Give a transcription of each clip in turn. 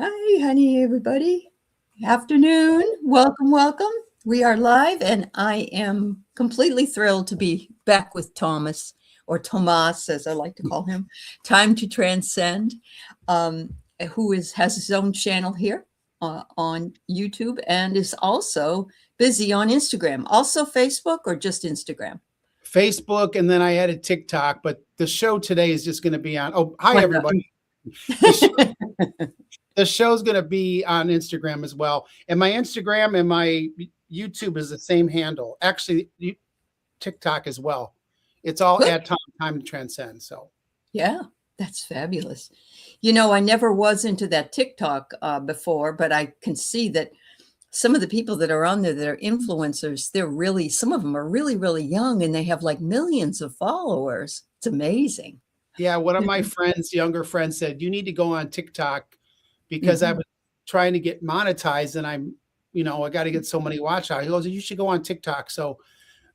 Hi, honey, everybody. Afternoon. Welcome, welcome. We are live, and I am completely thrilled to be back with Thomas, or Tomas, as I like to call him, Time to Transcend, who has his own channel here on YouTube and is also busy on Instagram. Also Facebook or just Instagram? Facebook, and then I added TikTok, but the show today is just going to be on. Oh, hi, Why not? everybody. The show's going to be on Instagram as well. And my Instagram and my YouTube is the same handle. Actually, TikTok as well. It's all Good. at time to transcend. So, Yeah, that's fabulous. You know, I never was into that TikTok before, but I can see that some of the people that are on there that are influencers, some of them are really, really young and they have like millions of followers. It's amazing. yeah, one of my friends, younger friends, said, you need to go on TikTok because I was trying to get monetized and I got to get so many watch hours. He goes, you should go on TikTok. So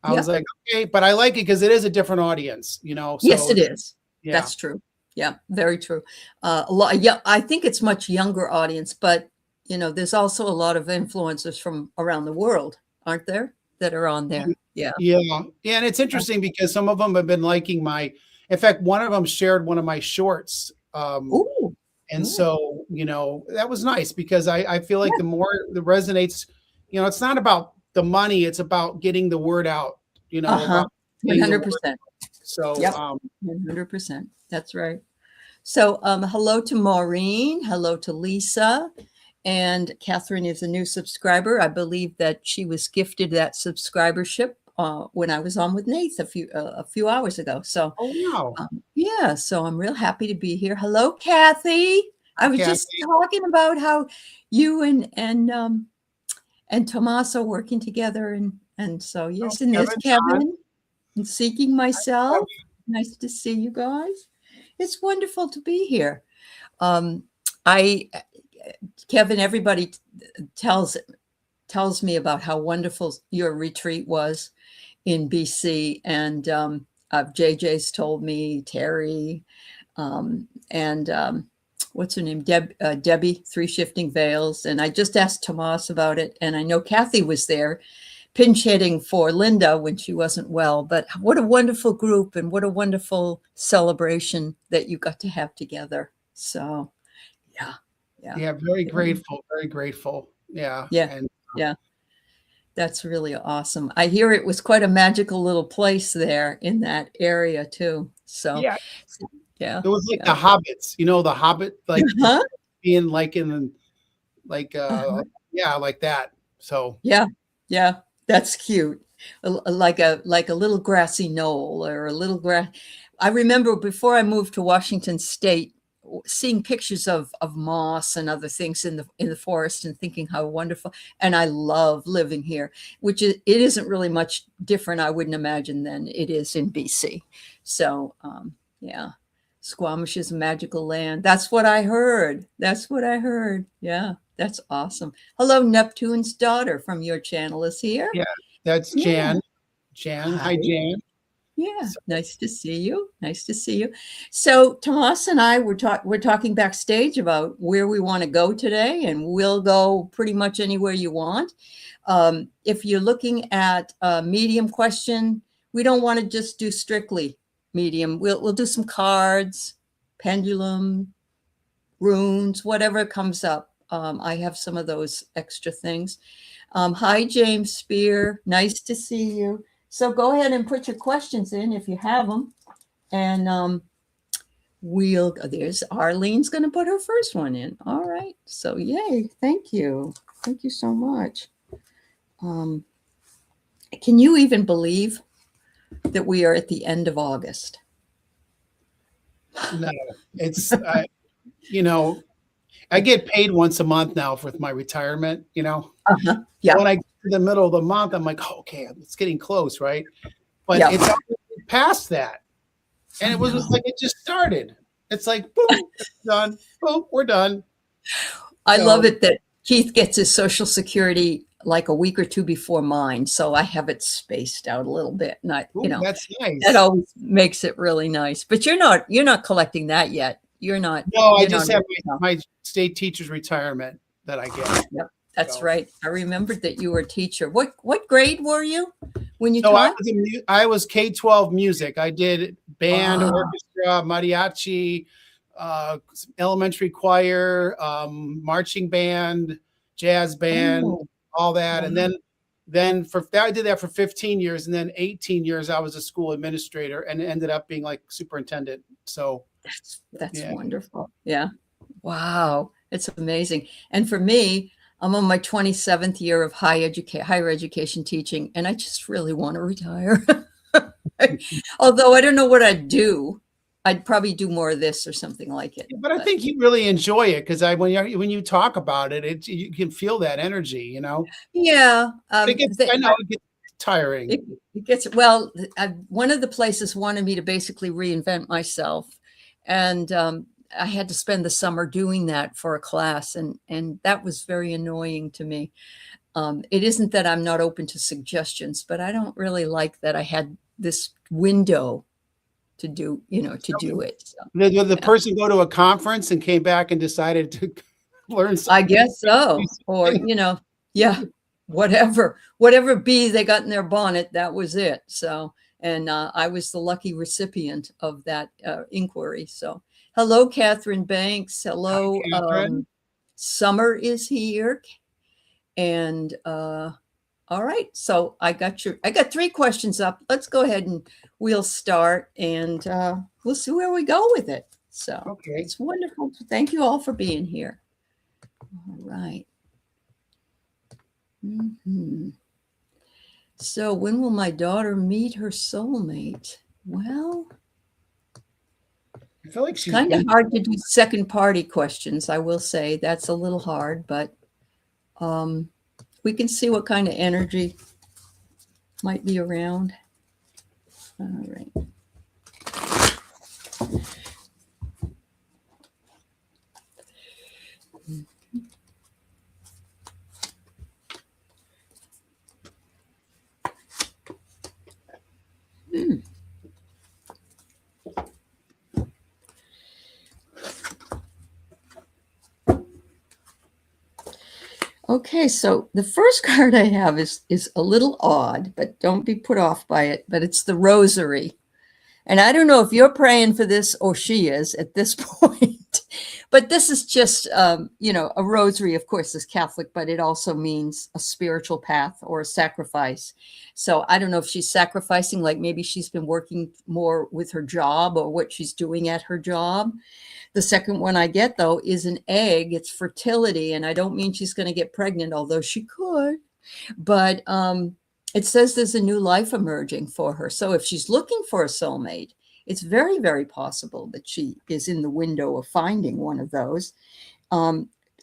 I was like, okay, but I like it because it is a different audience, So, yes, it is. Yeah. That's true. Yeah, very true. I think it's much younger audience, but there's also a lot of influencers from around the world, aren't there, that are on there? Yeah. Yeah. And it's interesting because some of them have been liking in fact, one of them shared one of my shorts. Ooh. And so, that was nice because I feel like the more that resonates, it's not about the money, it's about getting the word out, about 100%. So, 100%. That's right. So, hello to Maureen. Hello to Lisa. And Catherine is a new subscriber. I believe that she was gifted that subscribership when I was on with Nate a few hours ago. So, wow. Yeah. So I'm real happy to be here. Hello, Kathy. I was just talking about how you and Tomas are working together, and so yes, and there's Kevin. And Seeking Myself. Nice to see you guys. It's wonderful to be here. Kevin, everybody tells me about how wonderful your retreat was in BC, and JJ's told me, Terry, and what's her name, Debbie, Three Shifting Veils, and I just asked Tomas about it, and I know Kathy was there pinch hitting for Linda when she wasn't well. But what a wonderful group and what a wonderful celebration that you got to have together. So, yeah, very grateful, very grateful. Yeah. Yeah. That's really awesome. I hear it was quite a magical little place there in that area too. So, yeah. It was like the Hobbits, the Hobbit, like being like like that. So, yeah. That's cute. Like a little grassy knoll or a little grass. I remember before I moved to Washington State, seeing pictures of moss and other things in the forest and thinking how wonderful. And I love living here, it isn't really much different, I wouldn't imagine, than it is in BC. So Squamish is a magical land. That's what I heard. Yeah. That's awesome. Hello, Neptune's daughter from your channel is here. Yeah, that's Jan. Hi, Jan. Yeah, nice to see you. So Tomas and I we're talking backstage about where we want to go today, and we'll go pretty much anywhere you want. If you're looking at a medium question, we don't want to just do strictly medium. We'll do some cards, pendulum, runes, whatever comes up. I have some of those extra things. Hi, James Spear. Nice to see you. So go ahead and put your questions in if you have them. And there's Arlene's going to put her first one in. All right. So yay. Thank you. Thank you so much. Can you even believe that we are at the end of August? No, it's, I get paid once a month now with my retirement, Yeah. When I get to the middle of the month, I'm like, oh, okay, it's getting close, right? But it's already past that. And it was like it just started. It's like, boom, it's done. Boom, we're done. I love it that Keith gets his Social Security like a week or two before mine. So I have it spaced out a little bit. And that's nice. That always makes it really nice. But you're not collecting that yet. You're not. No, I You're just not. have my state teacher's retirement that I get. Yep, that's So, right. I remembered that you were a teacher. What grade were you when you so taught? I was K-12 music. I did band, Ah, orchestra, mariachi, elementary choir, marching band, jazz band, oh, all that. wow. And then for that, I did that for 15 years, and then 18 years I was a school administrator and ended up being like superintendent. So That's yeah. wonderful. Yeah. Wow. It's amazing. And for me, I'm on my 27th year of higher education teaching, and I just really want to retire. Although I don't know what I'd do. I'd probably do more of this or something like it. But I think you really enjoy it because when you talk about it, you can feel that energy, you know. Yeah. I know it gets tiring. It gets, well, one of the places wanted me to basically reinvent myself. And I had to spend the summer doing that for a class. And that was very annoying to me. It isn't that I'm not open to suggestions, but I don't really like that I had this window to do, to do it. So, Did the yeah. person go to a conference and came back and decided to learn I something? guess so. Or, yeah, whatever bee they got in their bonnet, that was it. So, and I was the lucky recipient of that inquiry. So, hello, Catherine Banks. Hello, Hi, Catherine. Summer is here. And all right, so I got 3 questions up. Let's go ahead and we'll start, and we'll see where we go with it. So Okay. it's wonderful. Thank you all for being here. All right. So when will my daughter meet her soulmate? Well, I feel like she's kind of hard to do second party questions. I will say that's a little hard, but we can see what kind of energy might be around. All right. Okay, so the first card I have is a little odd, but don't be put off by it. But it's the rosary. And I don't know if you're praying for this or she is at this point, but this is just, a rosary, of course, is Catholic, but it also means a spiritual path or a sacrifice. So I don't know if she's sacrificing, like maybe she's been working more with her job or what she's doing at her job. The second one I get, though, is an egg. It's fertility. And I don't mean she's going to get pregnant, although she could. But it says there's a new life emerging for her. So if she's looking for a soulmate, it's very, very possible that she is in the window of finding one of those.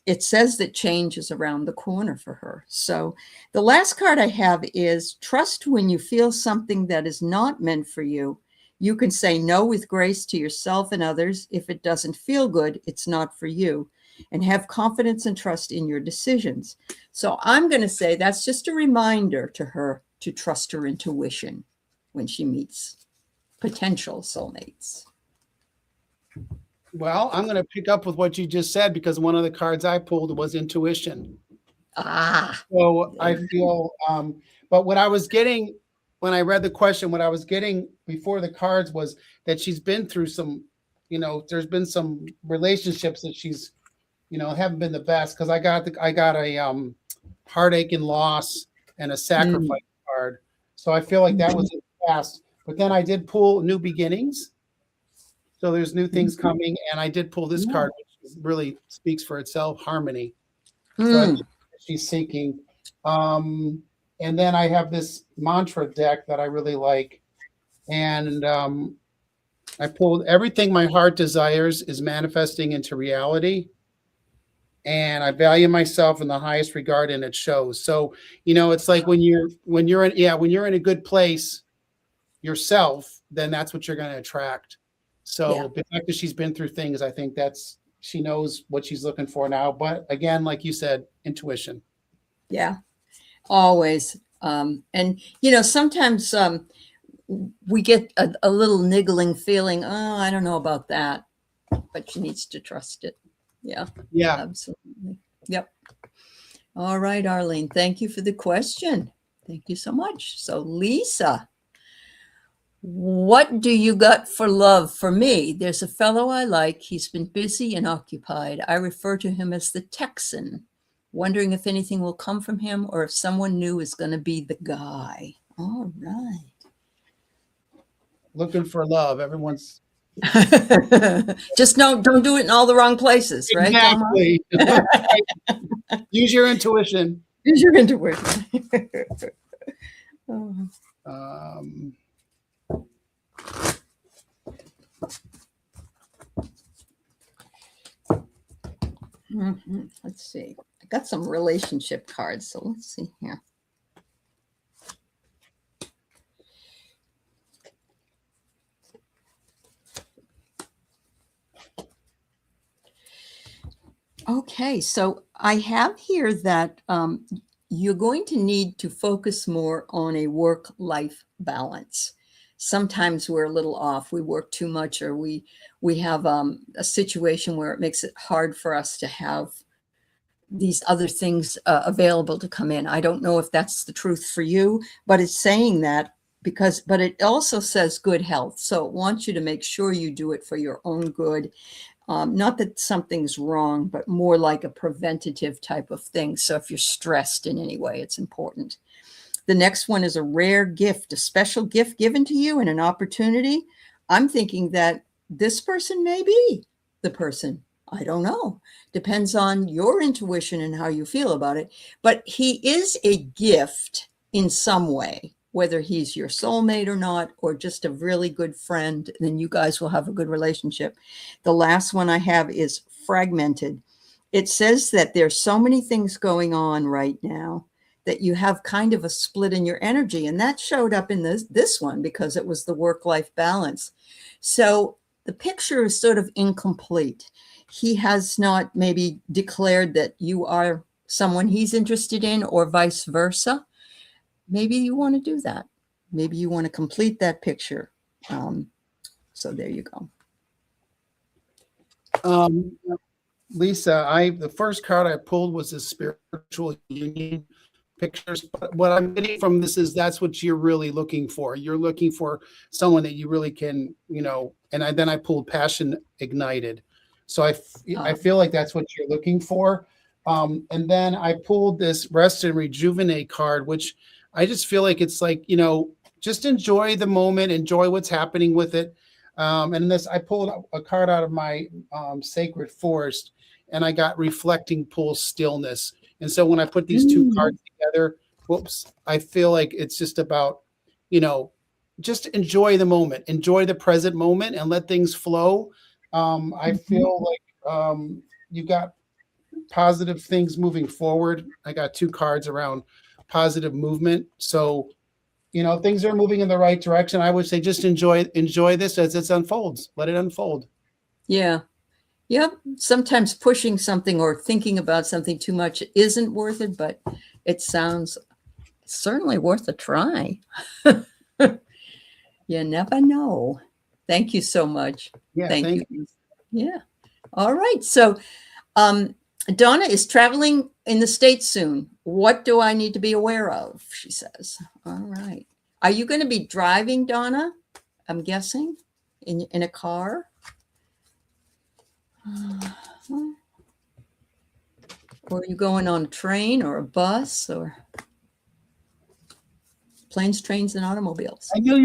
It says that change is around the corner for her. So the last card I have is trust when you feel something that is not meant for you. You can say no with grace to yourself and others. If it doesn't feel good, it's not for you. And have confidence and trust in your decisions. So I'm going to say that's just a reminder to her to trust her intuition when she meets potential soulmates. Well, I'm going to pick up with what you just said because one of the cards I pulled was intuition. So I feel, but what I was getting when I read the question, what I was getting before the cards was that she's been through some, there's been some relationships that she's, haven't been the best because I got a heartache and loss and a sacrifice card. So I feel like that was in the past. But then I did pull new beginnings. So there's new things coming, and I did pull this card, which really speaks for itself, harmony. So I think she's seeking. And then I have this mantra deck that I really like. And I pulled everything my heart desires is manifesting into reality. And I value myself in the highest regard, and it shows. So, it's like when you're in a good place yourself, then that's what you're going to attract. So the fact that she's been through things, I think she knows what she's looking for now. But again, like you said, intuition. Yeah, always. And, sometimes we get a little niggling feeling, oh, I don't know about that. but she needs to trust it. Yeah. Yeah. Absolutely. Yep. All right, Arlene. Thank you for the question. Thank you so much. So, Lisa, what do you got for love for me? There's a fellow I like. He's been busy and occupied. I refer to him as the Texan. Wondering if anything will come from him or if someone new is going to be the guy. All right. Looking for love. Everyone's just don't do it in all the wrong places, right? Exactly. Use your intuition. Use your intuition. Oh. Let's see. I got some relationship cards, so let's see here. Okay, so I have here that you're going to need to focus more on a work-life balance. Sometimes we're a little off. We work too much, or we have a situation where it makes it hard for us to have these other things available to come in. I don't know if that's the truth for you, but it's saying that but it also says good health. So it wants you to make sure you do it for your own good. Not that something's wrong, but more like a preventative type of thing. So if you're stressed in any way, it's important. The next one is a rare gift, a special gift given to you and an opportunity. I'm thinking that this person may be the person. I don't know. Depends on your intuition and how you feel about it. But he is a gift in some way, whether he's your soulmate or not, or just a really good friend, then you guys will have a good relationship. The last one I have is fragmented. It says that there's so many things going on right now that you have kind of a split in your energy. And that showed up in this one because it was the work-life balance. So the picture is sort of incomplete. He has not maybe declared that you are someone he's interested in or vice versa. Maybe you want to do that. Maybe you want to complete that picture. So there you go. Lisa, the first card I pulled was a spiritual union pictures. But what I'm getting from this is that's what you're really looking for. You're looking for someone that you really can, and then I pulled passion ignited. So I feel like that's what you're looking for. And then I pulled this rest and rejuvenate card, which I just feel like it's like, just enjoy the moment, enjoy what's happening with it. And I pulled a card out of my sacred forest, and I got reflecting pool stillness. And so when I put these two cards together, I feel like it's just about, just enjoy the moment, enjoy the present moment and let things flow. I feel like you've got positive things moving forward. I got two cards around positive movement. So, things are moving in the right direction. I would say just enjoy this as it unfolds. Let it unfold. Yeah. Yep. Sometimes pushing something or thinking about something too much isn't worth it, but it sounds certainly worth a try. You never know. Thank you so much. Yeah, thank you. Yeah. All right. So Donna is traveling in the States soon. What do I need to be aware of? She says. All right. Are you going to be driving, Donna? I'm guessing in a car. Or are you going on a train or a bus or planes, trains, and automobiles? I knew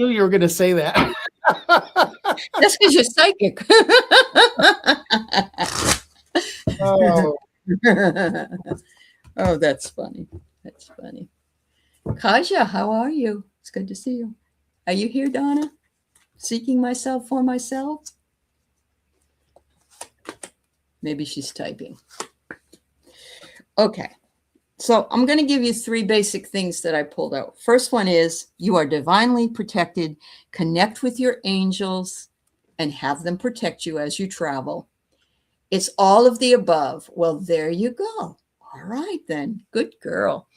you were going to say that. That's because you're psychic. Oh. Oh, that's funny. That's funny. Kaja, how are you? It's good to see you. Are you here, Donna? Seeking myself for myself? Maybe she's typing. Okay. So I'm going to give you three basic things that I pulled out. First one is you are divinely protected. Connect with your angels and have them protect you as you travel. It's all of the above. Well, there you go. All right, then. Good girl.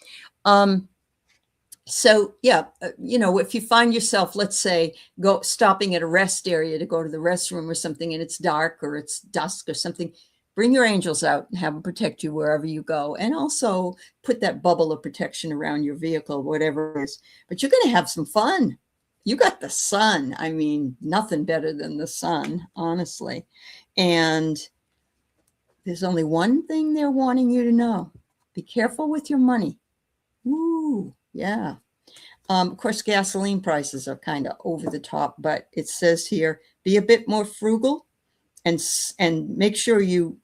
So yeah, if you find yourself, let's say, stopping at a rest area to go to the restroom or something, and it's dark or it's dusk or something, bring your angels out and have them protect you wherever you go. And also put that bubble of protection around your vehicle, whatever it is. But you're going to have some fun. You got the sun. I mean, nothing better than the sun, honestly. And there's only one thing they're wanting you to know. Be careful with your money. Ooh, yeah. Of course, gasoline prices are kind of over the top, but it says here, be a bit more frugal and make sure you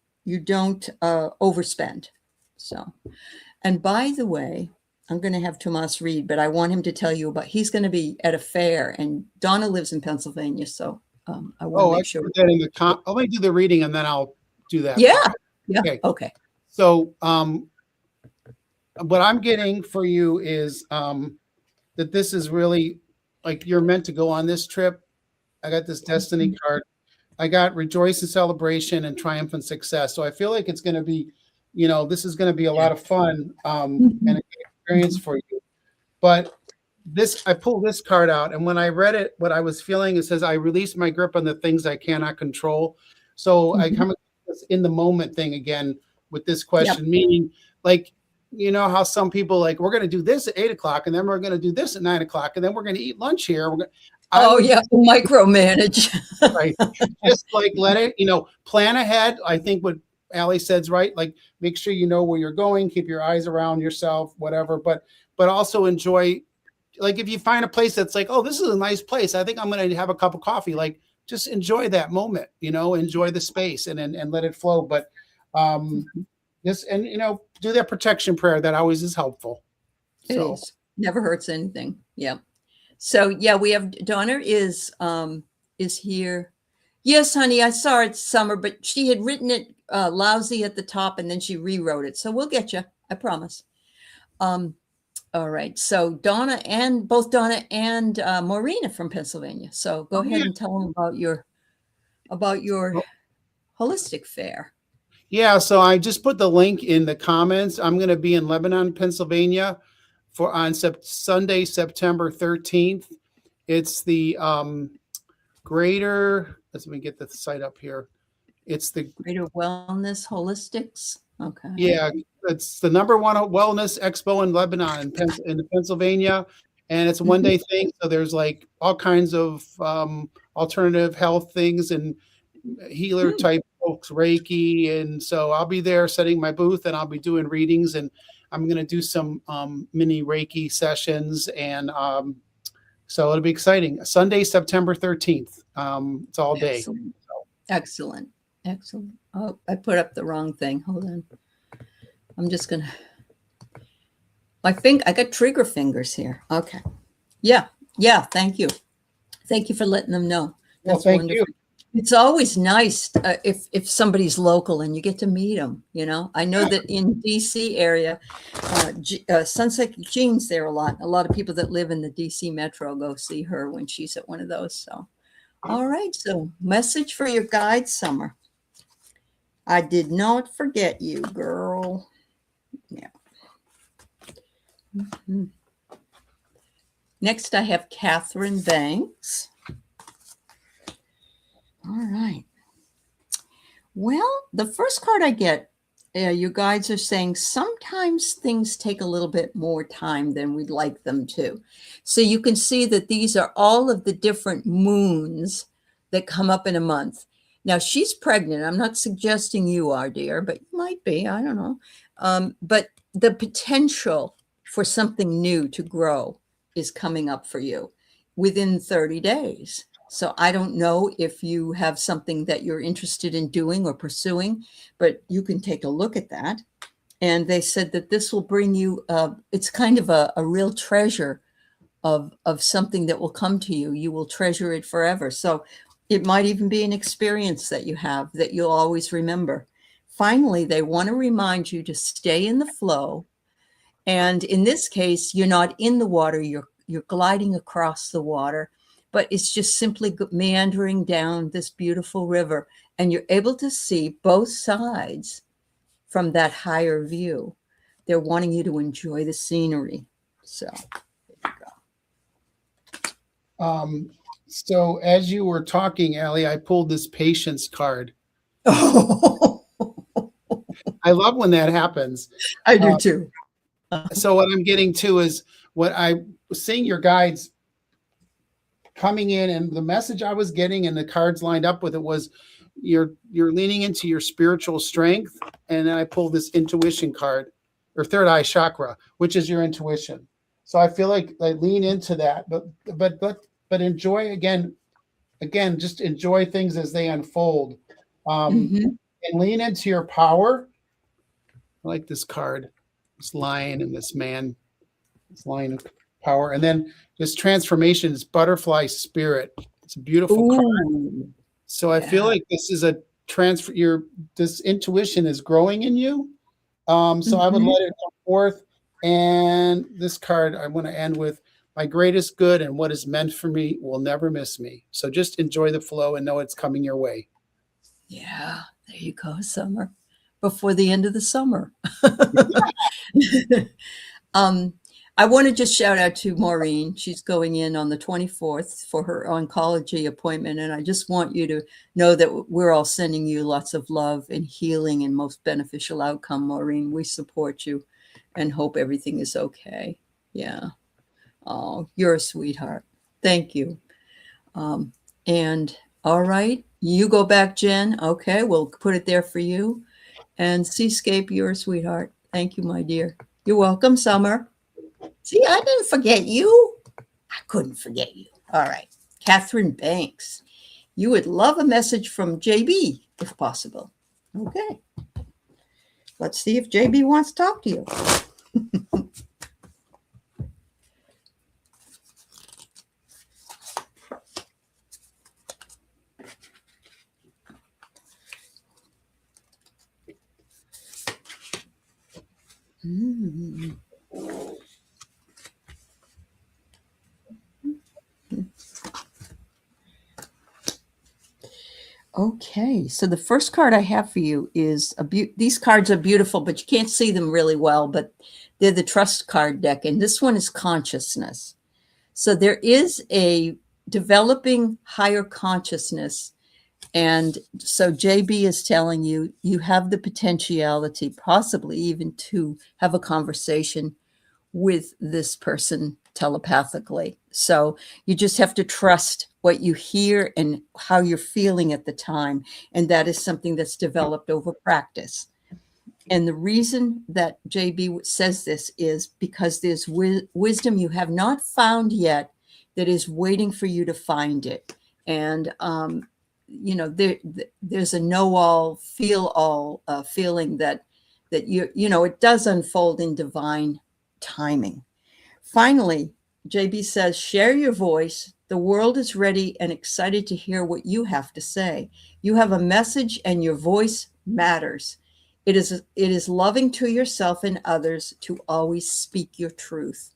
don't overspend. So, and by the way, I'm going to have Tomas read, but I want him to tell you about, he's going to be at a fair, and Donna lives in Pennsylvania. So I want to make sure. Put that in the I'll do the reading and then I'll do that. Yeah. Yeah. Okay. So what I'm getting for you is that this is really like you're meant to go on this trip. I got this destiny card. I got rejoice and celebration and triumph and success. So I feel like it's going to be, this is going to be a lot of fun and an experience for you. But I pulled this card out, and when I read it, what I was feeling, it says, I release my grip on the things I cannot control. So I come this in the moment thing again with this question, meaning like, how some people like, we're going to do this at 8 o'clock and then we're going to do this at 9 o'clock and then we're going to eat lunch here. Micromanage. Right. Just like let it, plan ahead. I think what Aley said's right. Like make sure you know where you're going, keep your eyes around yourself, whatever, but also enjoy. Like if you find a place that's like, oh, this is a nice place, I think I'm going to have a cup of coffee. Like just enjoy that moment, enjoy the space and let it flow. But do that protection prayer. That always is helpful. So. It is. Never hurts anything. Yeah. So yeah, we have Donna is here. Yes, honey, I saw it Summer, but she had written it lousy at the top and then she rewrote it. So we'll get you. I promise. All right. So both Donna and Maureen are from Pennsylvania. So go ahead and tell them about your holistic fair. Yeah. So I just put the link in the comments. I'm going to be in Lebanon, Pennsylvania on Sunday, September 13th. It's the Greater, let me get the site up here. It's the Greater Wellness Holistics. Okay. Yeah, it's the #1 wellness expo in Lebanon in Pennsylvania, and it's a one-day thing. So there's like all kinds of alternative health things and healer type folks, Reiki, and so I'll be there setting my booth and I'll be doing readings and I'm going to do some mini Reiki sessions and so it'll be exciting. Sunday, September 13th. It's all day. Excellent. Excellent. Oh, I put up the wrong thing. Hold on. I'm just going to, I got trigger fingers here. Okay. Yeah. Yeah. Thank you. Thank you for letting them know. That's wonderful. You. It's always nice if somebody's local and you get to meet them. I know that in DC area, Sunset Jean's there a lot. A lot of people that live in the DC metro go see her when she's at one of those. So, all right. So message for your guide, Summer. I did not forget you, girl. Yeah. Next, I have Catherine Banks. All right. Well, the first card I get, your guides are saying sometimes things take a little bit more time than we'd like them to. So you can see that these are all of the different moons that come up in a month. Now, she's pregnant. I'm not suggesting you are, dear, but you might be. I don't know. But the potential for something new to grow is coming up for you within 30 days. So I don't know if you have something that you're interested in doing or pursuing, but you can take a look at that. And they said that this will bring you, it's kind of a real treasure of something that will come to you. You will treasure it forever. So it might even be an experience that you have that you'll always remember. Finally, they want to remind you to stay in the flow. And in this case, you're not in the water, you're gliding across the water, but it's just simply meandering down this beautiful river. And you're able to see both sides from that higher view. They're wanting you to enjoy the scenery. So So as you were talking, Aley, I pulled this patience card. Oh, I love when that happens. I do too. So what I'm getting to is what I was seeing your guides coming in, and the message I was getting and the cards lined up with it was you're leaning into your spiritual strength. And then I pulled this intuition card, or third eye chakra, which is your intuition. So I feel like I lean into that, but enjoy again, just enjoy things as they unfold. And lean into your power. I like this card, this lion and this man, this lion of power. And then this transformation is butterfly spirit. It's a beautiful card. So I feel like this is a transfer. This intuition is growing in you. So I would let it come forth. And this card I want to end with: my greatest good and what is meant for me will never miss me. So just enjoy the flow and know it's coming your way. Yeah, there you go, Summer. Before the end of the summer. I want to just shout out to Maureen. She's going in on the 24th for her oncology appointment. And I just want you to know that we're all sending you lots of love and healing and most beneficial outcome, Maureen. We support you and hope everything is okay. Yeah. Oh, you're a sweetheart. Thank you. And all right, you go back, Jen. Okay, we'll put it there for you. And Seascape, you're a sweetheart. Thank you, my dear. You're welcome, Summer. See, I didn't forget you. I couldn't forget you. All right. Catherine Banks, you would love a message from JB, if possible. Okay. Let's see if JB wants to talk to you. Okay, so the first card I have for you is these cards are beautiful, but you can't see them really well, but they're the trust card deck, and this one is consciousness. So there is a developing higher consciousness, and so JB is telling you you have the potentiality, possibly even to have a conversation with this person telepathically. So you just have to trust what you hear and how you're feeling at the time. And that is something that's developed over practice. And the reason that JB says this is because there's wisdom you have not found yet that is waiting for you to find it. And, there's a know-all, feel-all feeling that it does unfold in divine timing. Finally, JB says, share your voice. The world is ready and excited to hear what you have to say. You have a message and your voice matters. It is loving to yourself and others to always speak your truth.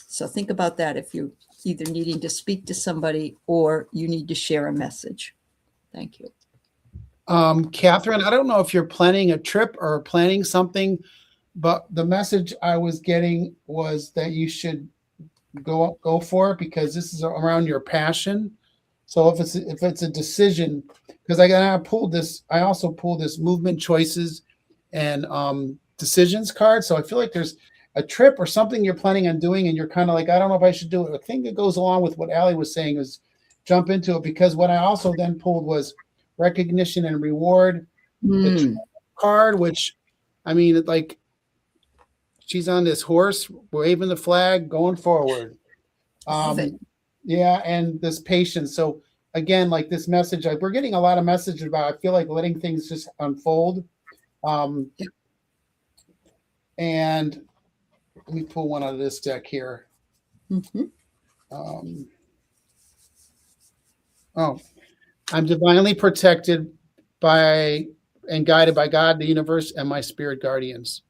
So think about that if you're either needing to speak to somebody or you need to share a message. Thank you. Catherine, I don't know if you're planning a trip or planning something, but the message I was getting was that you should go for it because this is around your passion. So if it's a decision, because I also pulled this movement choices and decisions card. So I feel like there's a trip or something you're planning on doing, and you're kind of like, I don't know if I should do it. I think it goes along with what Aley was saying is jump into it, because what I also then pulled was recognition and reward. The card, which I mean, like she's on this horse waving the flag, going forward. Yeah, and this patience. So again, like this message, we're getting a lot of messages about, I feel like letting things just unfold. And let me pull one out of this deck here. I'm divinely protected by and guided by God, the universe, and my spirit guardians.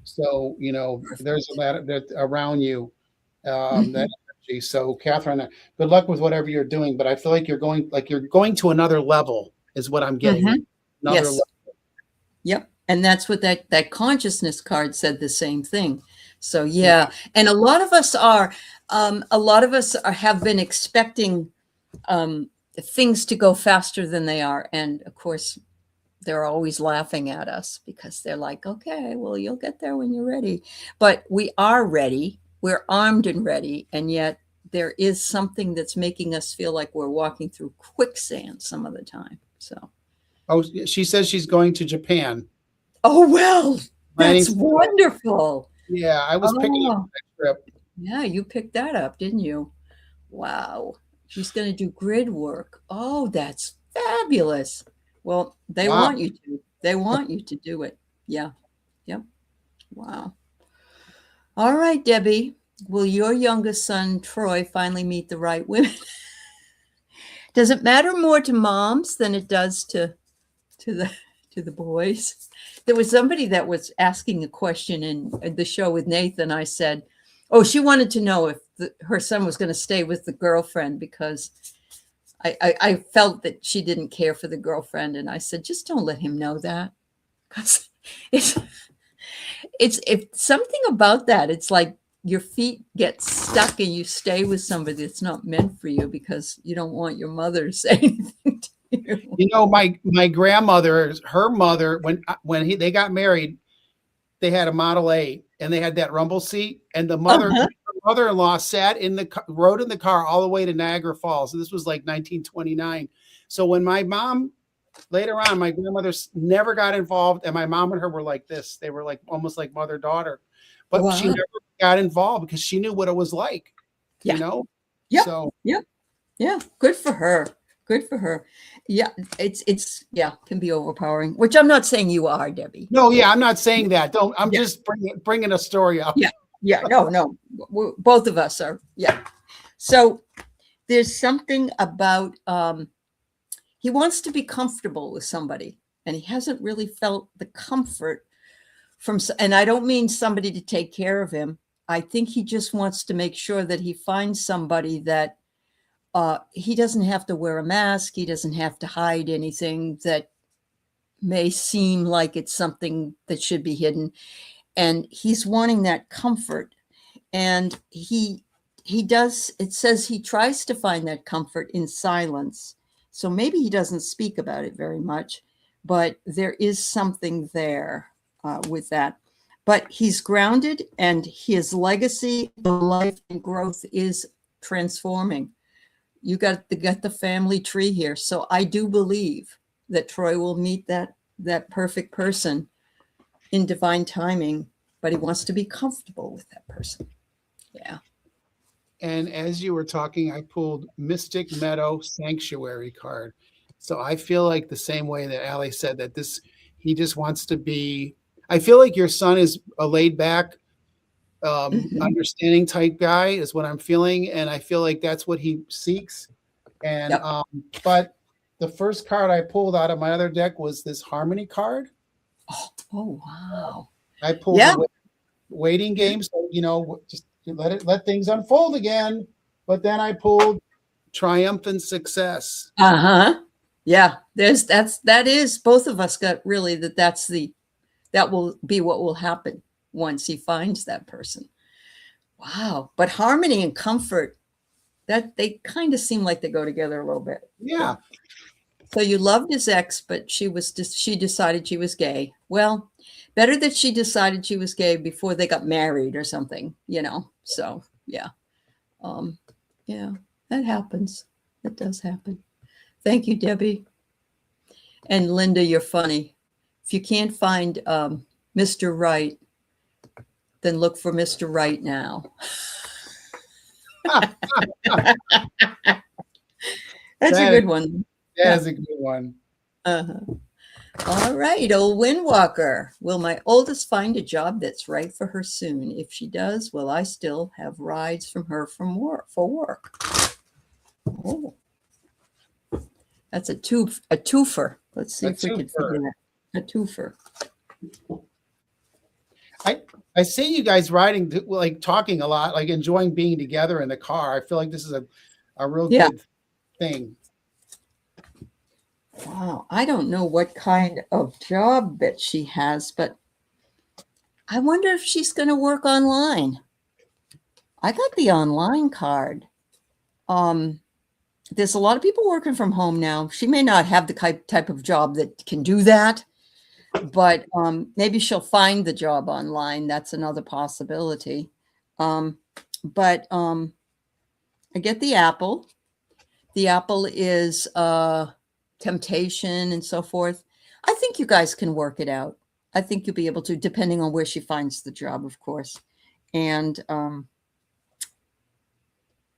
So, there's a lot around you, that energy. So, Catherine, good luck with whatever you're doing. But I feel like you're going to another level is what I'm getting. Another level. Yep. And that's what that consciousness card said, the same thing. So, yeah. And a lot of us are, A lot of us have been expecting things to go faster than they are. And of course, they're always laughing at us because they're like, okay, well, you'll get there when you're ready. But we are ready. We're armed and ready. And yet there is something that's making us feel like we're walking through quicksand some of the time. So. Oh, she says she's going to Japan. Oh, well, that's wonderful. Yeah, I was picking up that trip. Yeah, you picked that up, didn't you? Wow. She's going to do grid work. Oh, that's fabulous. Well, they want you to. They want you to do it. Yeah. Yep. Wow. All right, Debbie. Will your youngest son, Troy, finally meet the right women? Does it matter more to moms than it does to the boys? There was somebody that was asking a question in the show with Nathan. I said, oh, she wanted to know if her son was going to stay with the girlfriend because I felt that she didn't care for the girlfriend. And I said, just don't let him know that. Because it's something about that. It's like your feet get stuck and you stay with somebody that's not meant for you because you don't want your mother to say anything to you. You know, my grandmother, her mother, when they got married, they had a Model A and they had that rumble seat, and the mother-in-law rode in the car all the way to Niagara Falls. And this was like 1929. So when my mom, later on, my grandmother never got involved, and my mom and her were like this. They were like almost like mother-daughter. But she never got involved because she knew what it was like. Yeah. You know? Yeah. So yeah. Good for her. Good for her. Yeah, it's can be overpowering, which I'm not saying you are, Debbie. No, yeah, I'm not saying that. I'm just bringing a story up. Yeah, no. Both of us are. Yeah. So there's something about he wants to be comfortable with somebody, and he hasn't really felt the comfort from. And I don't mean somebody to take care of him. I think he just wants to make sure that he finds somebody that. He doesn't have to wear a mask. He doesn't have to hide anything that may seem like it's something that should be hidden. And he's wanting that comfort. And he does, it says he tries to find that comfort in silence. So maybe he doesn't speak about it very much, but there is something there with that. But he's grounded, and his legacy of life and growth is transforming. You got the family tree here. So I do believe that Troy will meet that perfect person in divine timing, but he wants to be comfortable with that person. Yeah. And as you were talking, I pulled Mystic Meadow Sanctuary card. So I feel like the same way that Aley said that he just wants to be, I feel like your son is a laid back, understanding type guy is what I'm feeling. And I feel like that's what he seeks. And, but the first card I pulled out of my other deck was this Harmony card. Oh wow. I pulled the waiting game. So, just let things unfold again. But then I pulled Triumphant Success. Yeah. That is both of us got really that will be what will happen once he finds that person. Wow. But harmony and comfort, that they kind of seem like they go together a little bit. Yeah. So you loved his ex, but she decided she was gay. Well, better that she decided she was gay before they got married or something, So yeah. That happens. That does happen. Thank you, Debbie. And Linda, you're funny. If you can't find Mr. Right, then look for Mr. Right now. That's a good one. That's a good one. All right, old Windwalker. Will my oldest find a job that's right for her soon? If she does, will I still have rides from her for work? Oh, that's a twofer. Let's see if we can figure that. A twofer. I see you guys riding, like talking a lot, like enjoying being together in the car. I feel like this is a real good thing. Wow. I don't know what kind of job that she has, but I wonder if she's going to work online. I got the online card. There's a lot of people working from home now. She may not have the type of job that can do that, but maybe she'll find the job online. That's another possibility. But I get the apple. The apple is temptation and so forth. I think you guys can work it out. I think you'll be able to, depending on where she finds the job, of course. And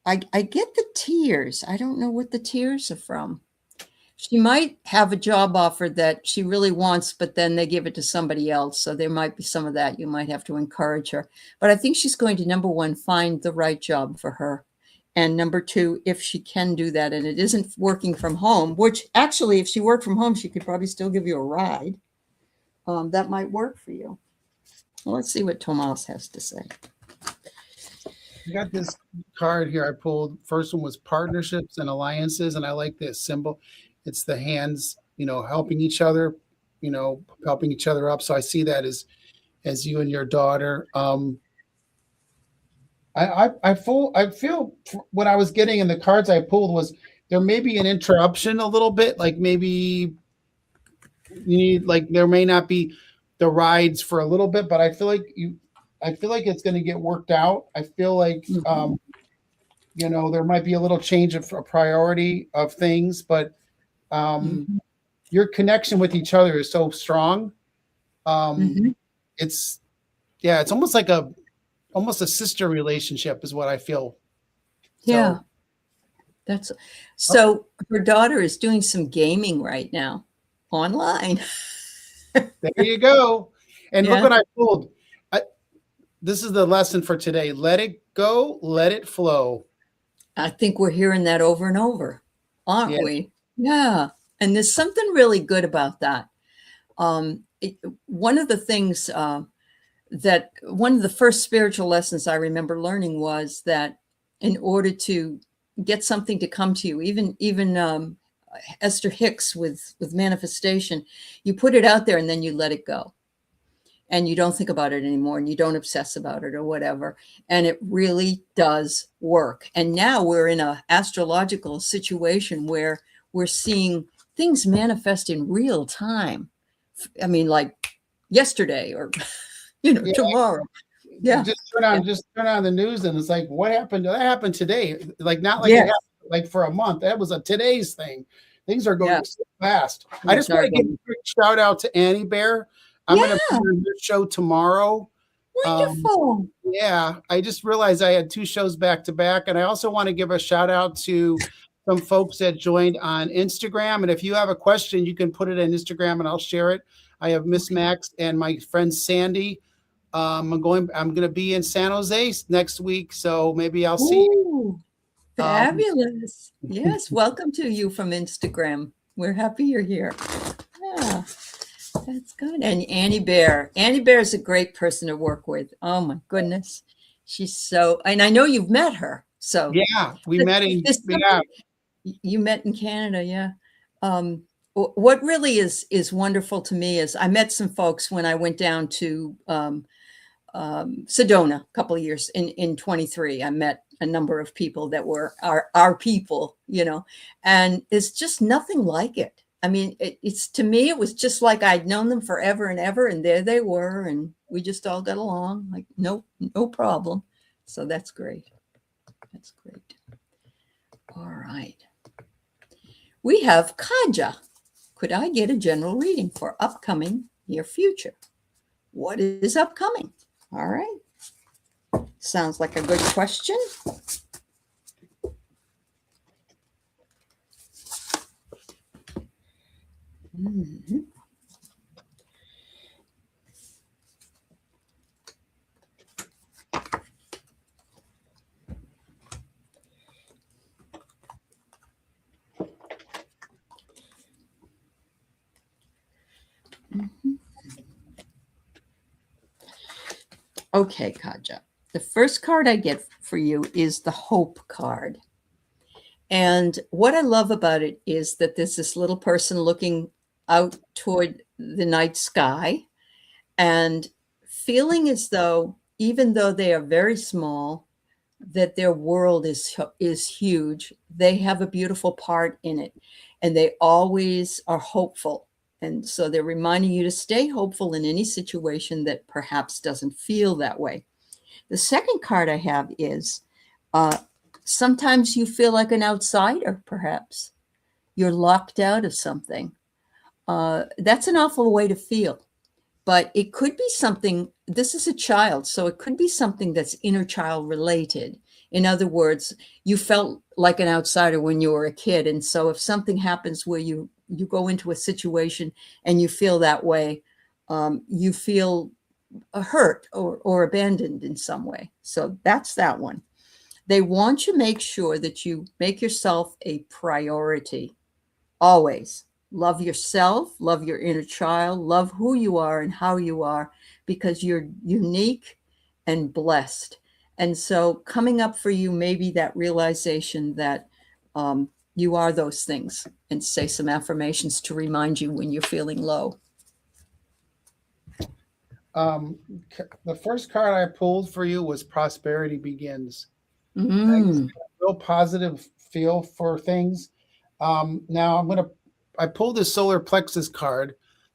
I get the tears. I don't know what the tears are from. She might have a job offer that she really wants, but then they give it to somebody else. So there might be some of that. You might have to encourage her. But I think she's going to, number one, find the right job for her. And number two, if she can do that and it isn't working from home, which actually, if she worked from home, she could probably still give you a ride. That might work for you. Well, let's see what Tomas has to say. I got this card here I pulled. First one was partnerships and alliances, and I like this symbol. It's the hands, helping each other, helping each other up. So I see that as you and your daughter. I feel what I was getting in the cards I pulled was there may be an interruption a little bit, like maybe you need, like, there may not be the rides for a little bit, but I feel like it's going to get worked out. I feel like there might be a little change of a priority of things, but your connection with each other is so strong. It's almost like almost a sister relationship is what I feel. Yeah. So her daughter is doing some gaming right now online. There you go. And look what I pulled. This is the lesson for today. Let it go, let it flow. I think we're hearing that over and over, aren't we? Yeah. And there's something really good about that. One of the things that one of the first spiritual lessons I remember learning was that in order to get something to come to you, even Esther Hicks with manifestation, you put it out there and then you let it go. And you don't think about it anymore and you don't obsess about it or whatever. And it really does work. And now we're in an astrological situation where we're seeing things manifest in real time. I mean, like yesterday or, tomorrow. Yeah. Just turn on the news and it's like, what happened? That happened today. Like, not like it happened like for a month. That was a today's thing. Things are going so fast. I just want to give a quick shout out to Annie Bear. I'm going to be on your show tomorrow. Wonderful. I just realized I had 2 shows back to back. And I also want to give a shout out to some folks that joined on Instagram. And if you have a question, you can put it on Instagram and I'll share it. I have Miss Max and my friend Sandy. I'm going to be in San Jose next week. So maybe I'll see you. Fabulous. Yes. Welcome to you from Instagram. We're happy you're here. Yeah. That's good. And Annie Bear is a great person to work with. Oh my goodness. She's so, and I know you've met her. So we met you met in Canada. Yeah. What really is wonderful to me is I met some folks when I went down to Sedona a couple of years in 23. I met a number of people that were our people, and it's just nothing like it. I mean, it's to me, it was just like I'd known them forever and ever. And there they were. And we just all got along like, no problem. So that's great. That's great. All right. We have Kaja. Could I get a general reading for upcoming near future? What is upcoming? All right. Sounds like a good question. Mm-hmm. Okay, Kaja. The first card I get for you is the Hope card. And what I love about it is that there's this little person looking out toward the night sky and feeling as though, even though they are very small, that their world is huge. They have a beautiful part in it, and they always are hopeful. And so they're reminding you to stay hopeful in any situation that perhaps doesn't feel that way. The second card I have is sometimes you feel like an outsider, perhaps. You're locked out of something. That's an awful way to feel. But it could be something, this is a child, so it could be something that's inner child related. In other words, you felt like an outsider when you were a kid. And so if something happens where you go into a situation and you feel that way, you feel hurt or abandoned in some way. So that's that one. They want to make sure that you make yourself a priority. Always. Love yourself, love your inner child, love who you are and how you are, because you're unique and blessed. And so coming up for you, maybe that realization that you are those things, and say some affirmations to remind you when you're feeling low. The first card I pulled for you was Prosperity Begins. Mm. Real positive feel for things. Now I pulled the solar plexus card,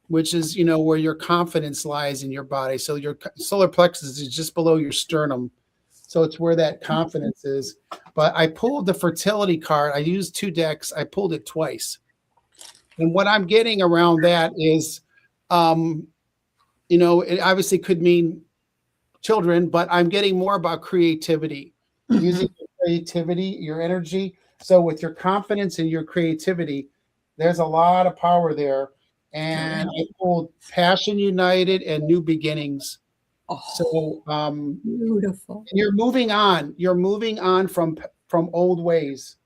which is, where your confidence lies in your body. So your solar plexus is just below your sternum. So it's where that confidence is. But I pulled the fertility card. I used 2 decks. I pulled it twice. And what I'm getting around that is, it obviously could mean children, but I'm getting more about creativity, using your creativity, your energy. So with your confidence and your creativity, there's a lot of power there. And I pulled Passion United and New Beginnings. Oh, so beautiful. You're moving on. You're moving on from old ways.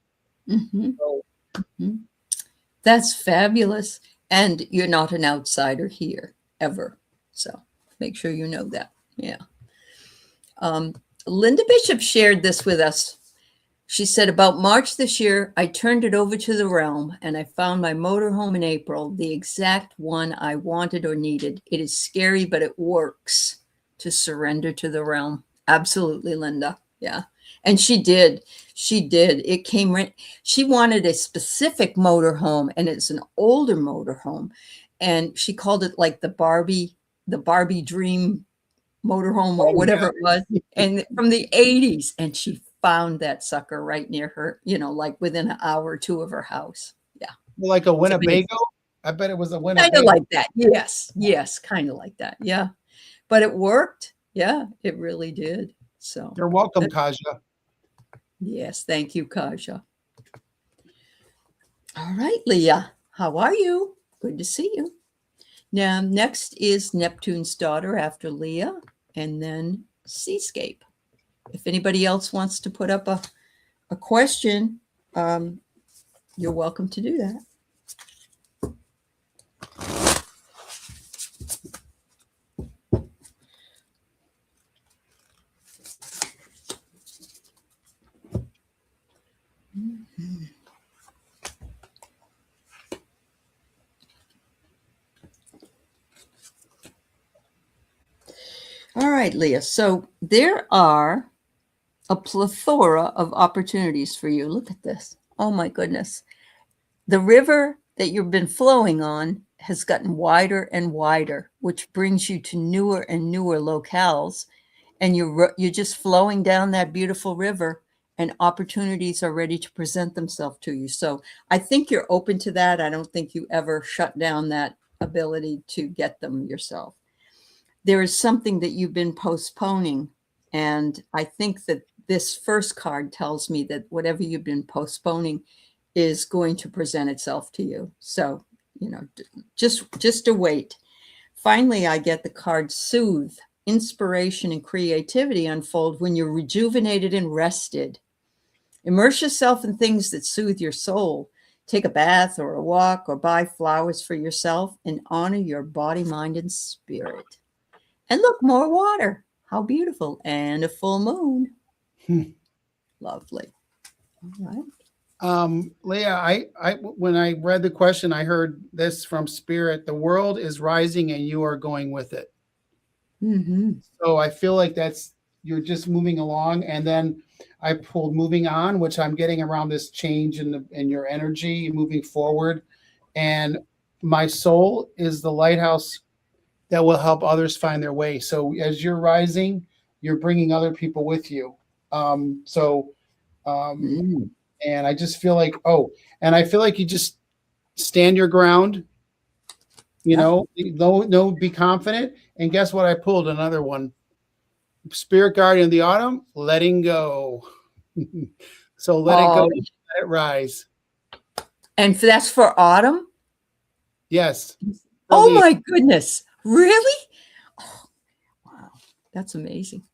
That's fabulous. And you're not an outsider here, ever. So make sure you know that. Yeah. Linda Bishop shared this with us. She said, about March this year, I turned it over to the realm and I found my motorhome in April, the exact one I wanted or needed. It is scary, but it works to surrender to the realm. Absolutely, Linda. Yeah. And she did. She did. It came right. She wanted a specific motorhome, and it's an older motorhome. And she called it like the Barbie dream motorhome or whatever it was, and from the 80s. And she found that sucker right near her, like within an hour or two of her house. Yeah. Like a Winnebago? I bet it was a Winnebago. Kind of like that. Yes. Kind of like that. Yeah. But it worked. Yeah, it really did. So you're welcome, Kaja. Yes. Thank you, Kaja. All right, Leah. How are you? Good to see you. Now, next is Neptune's daughter after Leah, and then Seascape. If anybody else wants to put up a question, you're welcome to do that. All right, Leah. So there are a plethora of opportunities for you. Look at this. Oh, my goodness. The river that you've been flowing on has gotten wider and wider, which brings you to newer and newer locales. And you're just flowing down that beautiful river, and opportunities are ready to present themselves to you. So I think you're open to that. I don't think you ever shut down that ability to get them yourself. There is something that you've been postponing. And I think that this first card tells me that whatever you've been postponing is going to present itself to you. So, just to wait. Finally, I get the card Soothe. Inspiration and creativity unfold when you're rejuvenated and rested. Immerse yourself in things that soothe your soul. Take a bath or a walk or buy flowers for yourself and honor your body, mind, and spirit. And look, more water. How beautiful. And a full moon. Lovely. All right. Leah, I when I read the question, I heard this from Spirit. The world is rising and you are going with it. So I feel like you're just moving along. And then I pulled moving on, which I'm getting around this change in your energy moving forward. And my soul is the lighthouse that will help others find their way. So as you're rising, you're bringing other people with you. Um, and I just feel like, and I feel like you just stand your ground, no, be confident. And guess what? I pulled another one. Spirit guardian of the autumn, letting go. So let it go, let it rise. And that's for autumn? Yes. Oh my goodness. Really? Oh, wow. That's amazing.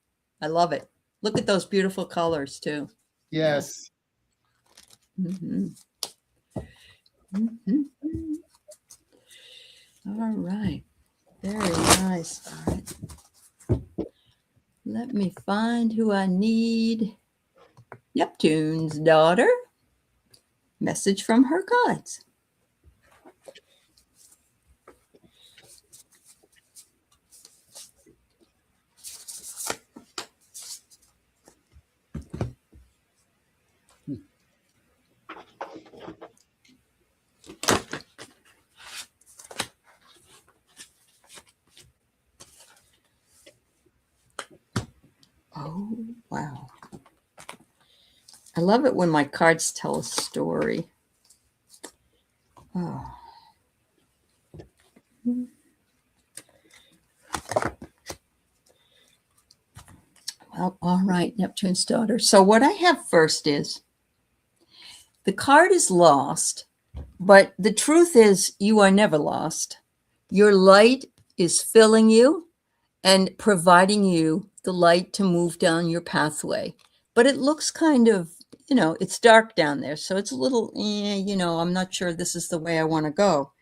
I love it. Look at those beautiful colors too. Yes. Yeah. All right. Very nice. All right. Let me find who I need. Neptune's daughter. Message from her gods. Oh, wow. I love it when my cards tell a story. Oh. Well, all right, Neptune's daughter. So what I have first is the card is lost, but the truth is you are never lost. Your light is filling you and providing you the light to move down your pathway. But it looks kind of, it's dark down there. So it's a little, I'm not sure this is the way I want to go.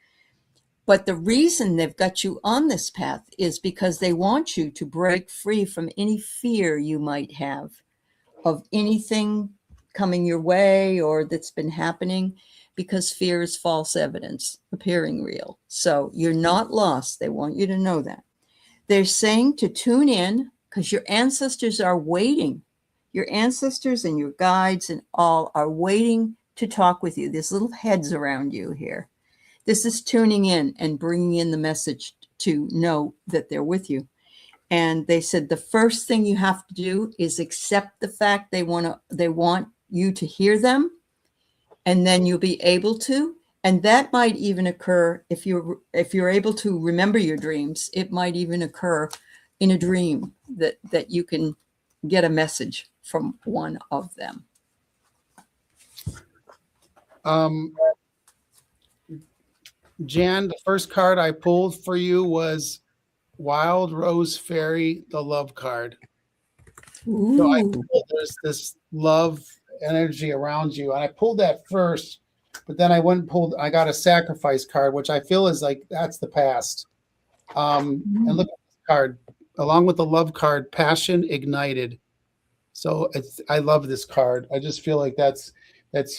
But the reason they've got you on this path is because they want you to break free from any fear you might have of anything coming your way or that's been happening, because fear is false evidence appearing real. So you're not lost. They want you to know that. They're saying to tune in because your ancestors are waiting. Your ancestors and your guides and all are waiting to talk with you. There's little heads around you here. This is tuning in and bringing in the message to know that they're with you. And they said the first thing you have to do is accept the fact they want you to hear them, and then you'll be able to. And that might even occur if you're able to remember your dreams. It might even occur in a dream that you can get a message from one of them. Jan, the first card I pulled for you was Wild Rose Fairy, the love card. Ooh. So there's this love energy around you. And I pulled that first, but then I I got a sacrifice card, which I feel is like, that's the past. And look at this card, along with the love card, Passion Ignited. So I love this card. I just feel like that's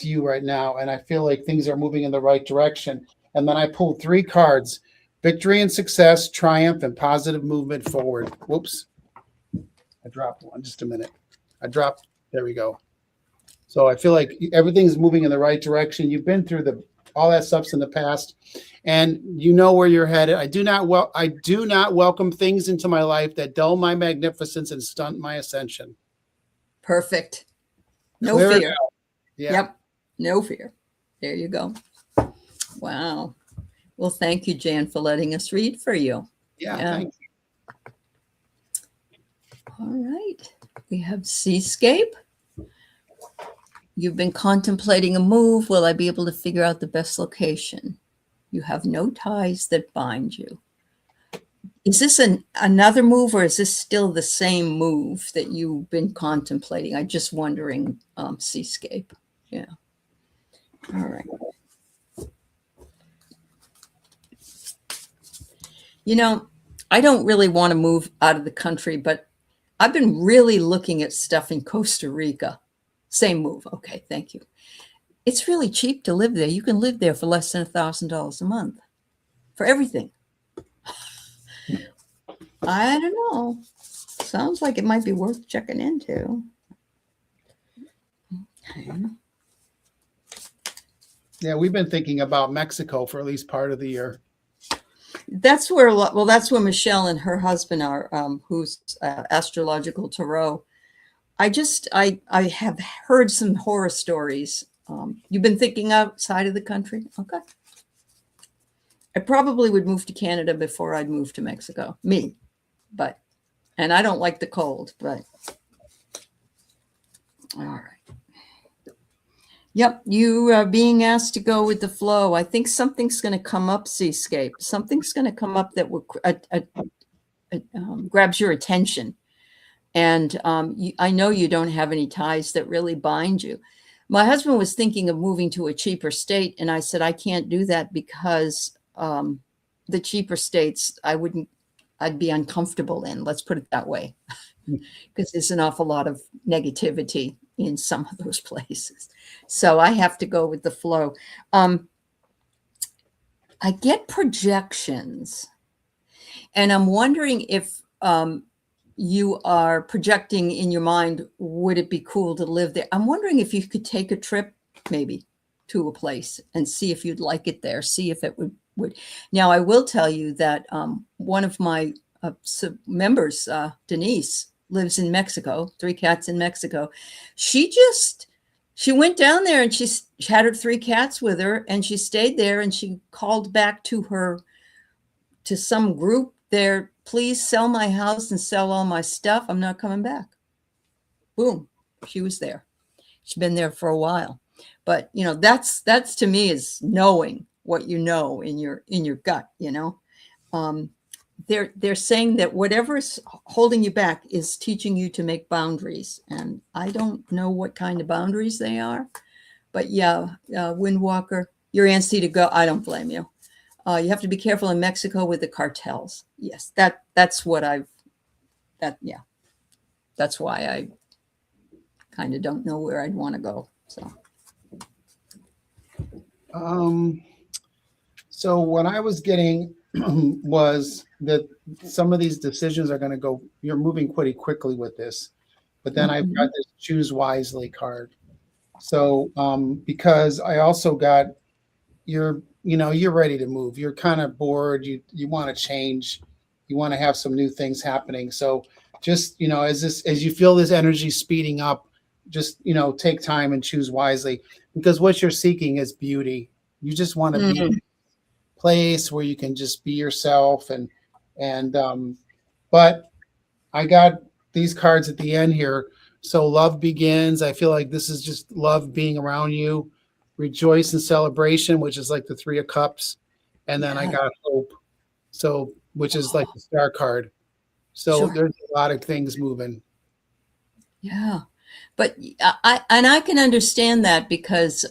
you right now. And I feel like things are moving in the right direction. And then I pulled 3 cards: Victory and Success, Triumph, and Positive Movement Forward. Whoops. I dropped one. Just a minute. There we go. So I feel like everything's moving in the right direction. You've been through all that stuff's in the past, and you know where you're headed. I do not welcome things into my life that dull my magnificence and stunt my ascension. Perfect. No Clear fear. Yeah. Yep. No fear. There you go. Wow. Well, thank you, Jan, for letting us read for you. Yeah. Thank you. All right. We have Seascape. You've been contemplating a move. Will I be able to figure out the best location? You have no ties that bind you. Is this another move, or is this still the same move that you've been contemplating? I'm just wondering, Seascape. Yeah. All right. I don't really want to move out of the country, but I've been really looking at stuff in Costa Rica. Same move. Okay, thank you. It's really cheap to live there. You can live there for less than $1,000 a month for everything. I don't know. Sounds like it might be worth checking into. Yeah, we've been thinking about Mexico for at least part of the year. That's where that's where Michelle and her husband are, who's astrological tarot. I have heard some horror stories. You've been thinking outside of the country? Okay. I probably would move to Canada before I'd move to Mexico. Me. And I don't like the cold, but all right. Yep, you are being asked to go with the flow. I think something's going to come up, Seascape. Something's going to come up that will grabs your attention. And I know you don't have any ties that really bind you. My husband was thinking of moving to a cheaper state, and I said, I can't do that because the cheaper states, I'd be uncomfortable in, let's put it that way, because there's an awful lot of negativity in some of those places. So I have to go with the flow. I get projections, and I'm wondering if you are projecting in your mind, would it be cool to live there? I'm wondering if you could take a trip maybe to a place and see if you'd like it there, see if it would. Now, I will tell you that one of my members, Denise, lives in Mexico, 3 cats in Mexico. She went down there and she had her 3 cats with her, and she stayed there, and she called back to some group there, please sell my house and sell all my stuff. I'm not coming back. Boom. She was there. She's been there for a while. But, that's to me is knowing what you know in your gut, They're saying that whatever is holding you back is teaching you to make boundaries. And I don't know what kind of boundaries they are. But yeah, Windwalker, you're antsy to go. I don't blame you. You have to be careful in Mexico with the cartels. Yes, that's why I kind of don't know where I'd want to go. So what I was getting was that some of these decisions are going to go, you're moving pretty quickly with this, but then I've got this choose wisely card. So because I also got you're ready to move. You're kind of bored. You want to change. You want to have some new things happening. So just, as you feel this energy speeding up, just, take time and choose wisely, because what you're seeking is beauty. You just want to be in a place where you can just be yourself. But I got these cards at the end here. So love begins. I feel like this is just love being around you. Rejoice and celebration, which is like the 3 of Cups. And then I got hope. So, which is like the Star card. So there's a lot of things moving. Yeah. But I can understand that, because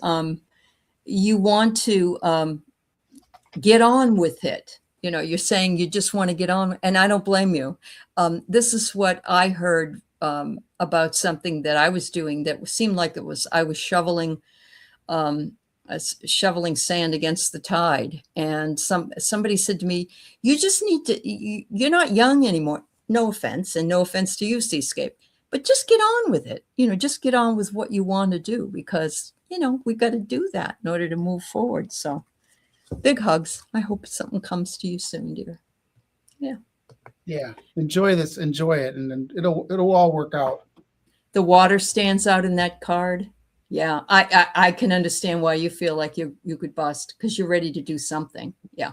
you want to get on with it. You're saying you just want to get on, and I don't blame you. This is what I heard about something that I was doing that seemed like I was shoveling sand against the tide. And somebody said to me, you just need to, you're not young anymore. No offense, and no offense to you, Seascape, but just get on with it. Just get on with what you want to do, because, we got to do that in order to move forward. So big hugs. I hope something comes to you soon, dear. Yeah. Yeah. Enjoy this. Enjoy it. And then it'll all work out. The water stands out in that card. Yeah. I can understand why you feel like you could bust, because you're ready to do something. Yeah.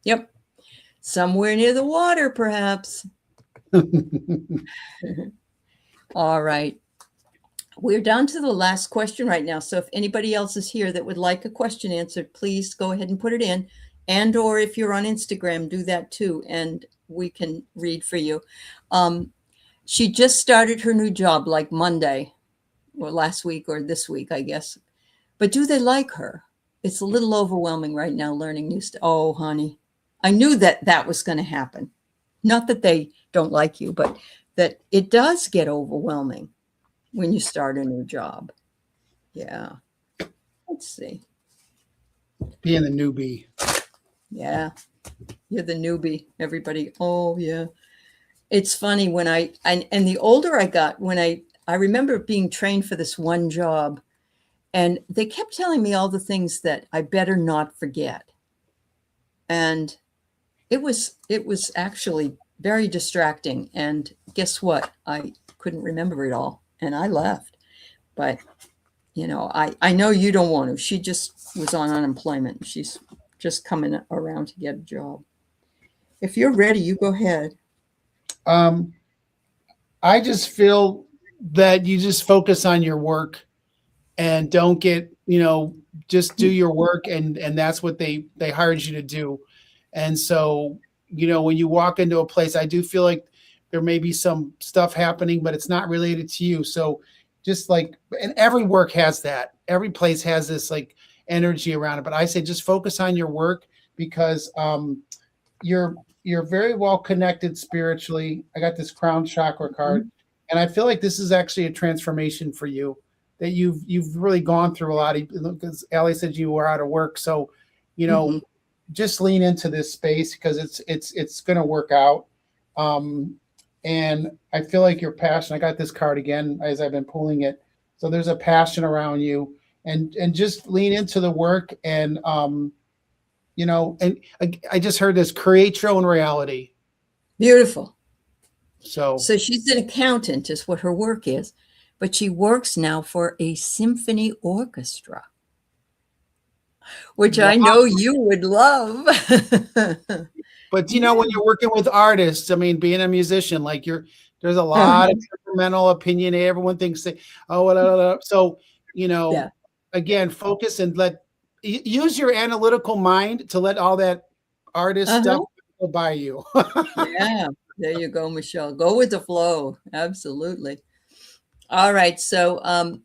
Yep. Somewhere near the water, perhaps. All right. We're down to the last question right now. So if anybody else is here that would like a question answered, please go ahead and put it in. And or if you're on Instagram, do that too, and we can read for you. She just started her new job like Monday, or last week, or this week, I guess. But do they like her? It's a little overwhelming right now learning new stuff. Oh, honey, I knew that was going to happen. Not that they don't like you, but that it does get overwhelming when you start a new job. Yeah. Let's see. Being the newbie. Yeah. You're the newbie, everybody. Oh, yeah. It's funny when and the older I got, when I remember being trained for this one job, And they kept telling me all the things that I better not forget. And it was actually very distracting. And guess what? I couldn't remember it all, and I left. But you know, I know you don't want to. She just was on unemployment. She's just coming around to get a job. If you're ready, you go ahead. I just feel that you just focus on your work and don't get, just do your work, and that's what they hired you to do. And so, when you walk into a place, I do feel like there may be some stuff happening, but it's not related to you. So just like, and every work has that. Every place has this like energy around it. But I say just focus on your work, because you're very well connected spiritually. I got this crown chakra card, and I feel like this is actually a transformation for you, that you've really gone through a lot. Because Aley said you were out of work, so just lean into this space, because it's going to work out. And I feel like your passion. I got this card again as I've been pulling it. So there's a passion around you, and just lean into the work, and and I just heard this: create your own reality. Beautiful. So she's an accountant, is what her work is, but she works now for a symphony orchestra, which I know you would love. But when you're working with artists, I mean, being a musician, like there's a lot of temperamental opinion. Everyone thinks so, again, focus and use your analytical mind to let all that artist stuff go by you. Yeah, there you go, Michelle. Go with the flow. Absolutely. All right. So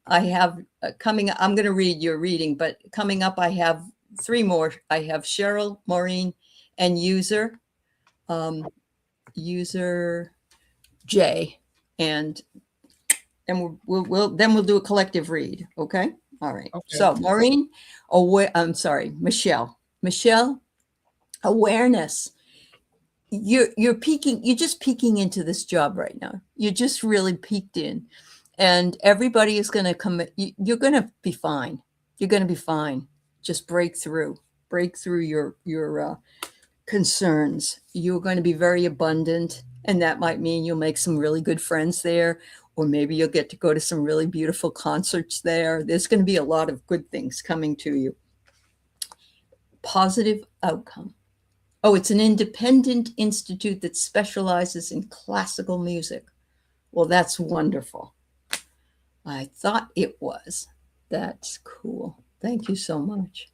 I have coming, I'm going to read your reading, but coming up, I have 3 more. I have Cheryl, Maureen, and user J, and we'll do a collective read. Okay. All right. Okay. So Maureen, Michelle, awareness. You're peeking. You're just peeking into this job right now. You're just really peeked in, and everybody is going to come. You're going to be fine. You're going to be fine. Just break through your concerns. You're going to be very abundant, and that might mean you'll make some really good friends there, or maybe you'll get to go to some really beautiful concerts there. There's going to be a lot of good things coming to you. Positive outcome. Oh, it's an independent institute that specializes in classical music. Well, that's wonderful. I thought it was. That's cool. Thank you so much.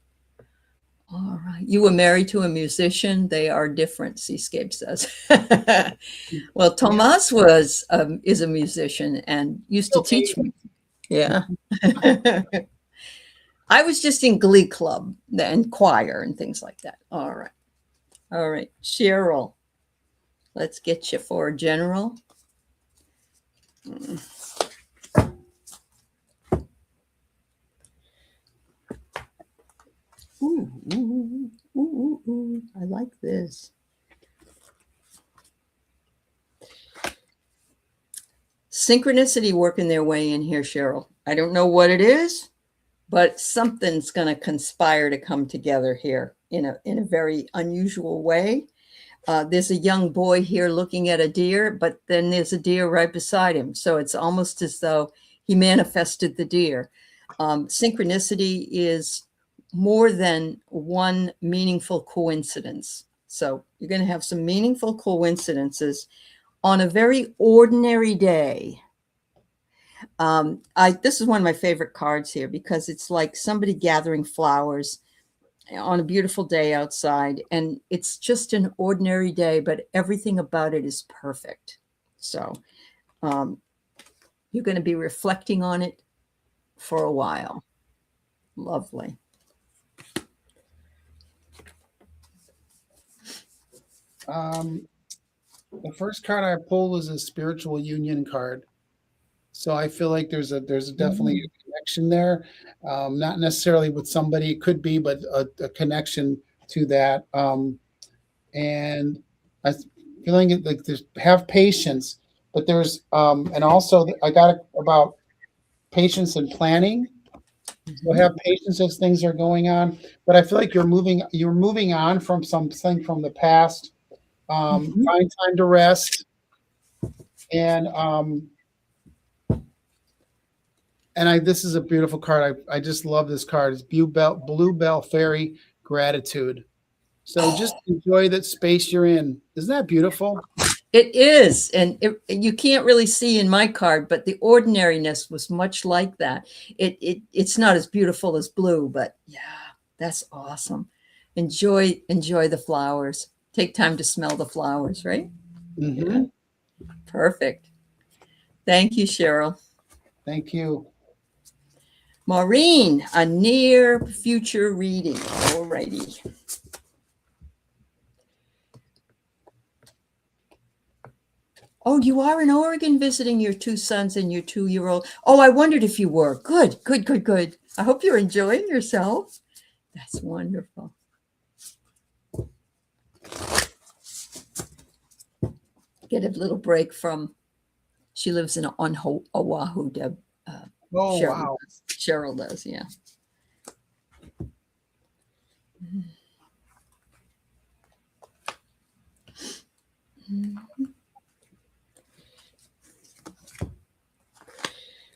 All right. You were married to a musician. They are different, Seascape says. Well, Tomas is a musician and used to teach me. Yeah. I was just in Glee Club and choir and things like that. All right. All right. Cheryl, let's get you for a general. Ooh, I like this. Synchronicity working their way in here, Cheryl. I don't know what it is, but something's going to conspire to come together here in a very unusual way. There's a young boy here looking at a deer, but then there's a deer right beside him. So it's almost as though he manifested the deer. Synchronicity is more than one meaningful coincidence. So you're going to have some meaningful coincidences on a very ordinary day. This is one of my favorite cards here, because it's like somebody gathering flowers on a beautiful day outside, and it's just an ordinary day, but everything about it is perfect. So you're going to be reflecting on it for a while. Lovely. The first card I pulled is a spiritual union card. So I feel like there's definitely a connection there. Not necessarily with somebody, it could be, but a connection to that. And I'm feeling it like have patience, but there's and also I got about patience and planning. So have patience as things are going on. But I feel like you're moving on from something from the past. Find time to rest. And this is a beautiful card. I just love this card. It's Bluebell Fairy Gratitude. So just enjoy that space you're in. Isn't that beautiful? It is. And you can't really see in my card, but the ordinariness was much like that. It's not as beautiful as blue, but yeah, that's awesome. Enjoy the flowers. Take time to smell the flowers, right? Mm-hmm. Yeah. Perfect. Thank you, Cheryl. Thank you. Maureen, a near future reading. All righty. Oh, you are in Oregon visiting your 2 sons and your 2-year-old. Oh, I wondered if you were. Good. I hope you're enjoying yourself. That's wonderful. Get a little break from, she lives on Oahu, Deb. Oh, Cheryl wow. Cheryl does, yeah.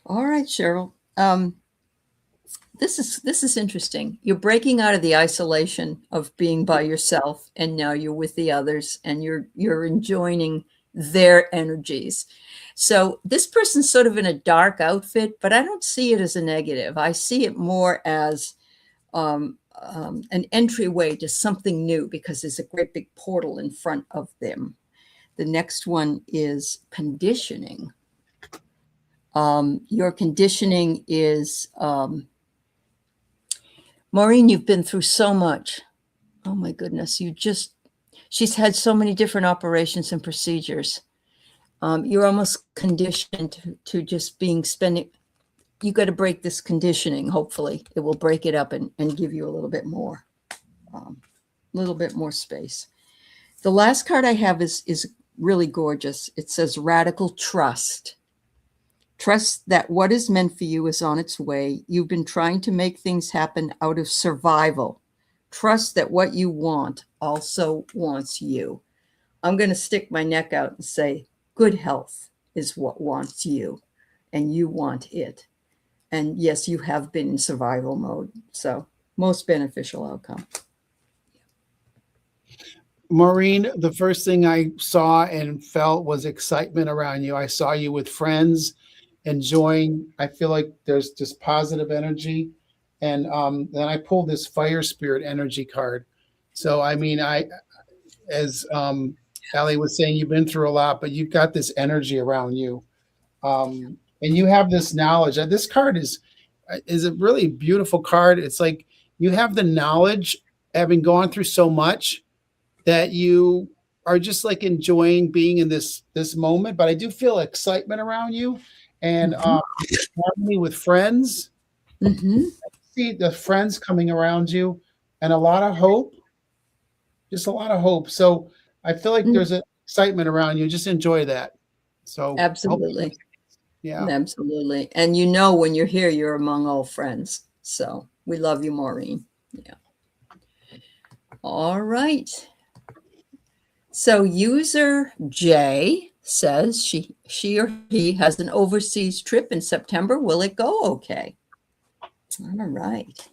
All right, Cheryl. This is interesting. You're breaking out of the isolation of being by yourself, and now you're with the others, and you're enjoying their energies. So this person's sort of in a dark outfit, but I don't see it as a negative. I see it more as an entryway to something new, because there's a great big portal in front of them. The next one is conditioning. Your conditioning is, Maureen, you've been through so much. Oh my goodness. She's had so many different operations and procedures. You're almost conditioned to just spending. You got to break this conditioning. Hopefully it will break it up and give you a little bit more space. The last card I have is really gorgeous. It says radical trust. Trust that what is meant for you is on its way. You've been trying to make things happen out of survival. Trust that what you want also wants you. I'm going to stick my neck out and say, good health is what wants you, and you want it. And yes, you have been in survival mode. So most beneficial outcome. Maureen, the first thing I saw and felt was excitement around you. I saw you with friends, enjoying. I feel like there's just positive energy. And then I pulled this fire spirit energy card. So, I mean, as Aley was saying, you've been through a lot, but you've got this energy around you. And you have this knowledge. This card is a really beautiful card. It's like you have the knowledge, having gone through so much, that you are just like enjoying being in this moment. But I do feel excitement around you, and harmony with friends. I see the friends coming around you, and a lot of hope. Just a lot of hope. So I feel like there's an excitement around you. Just enjoy that. So absolutely. Yeah, absolutely. And when you're here, you're among all friends. So we love you, Maureen. Yeah. All right. So user J says she or he has an overseas trip in September. Will it go okay? All right.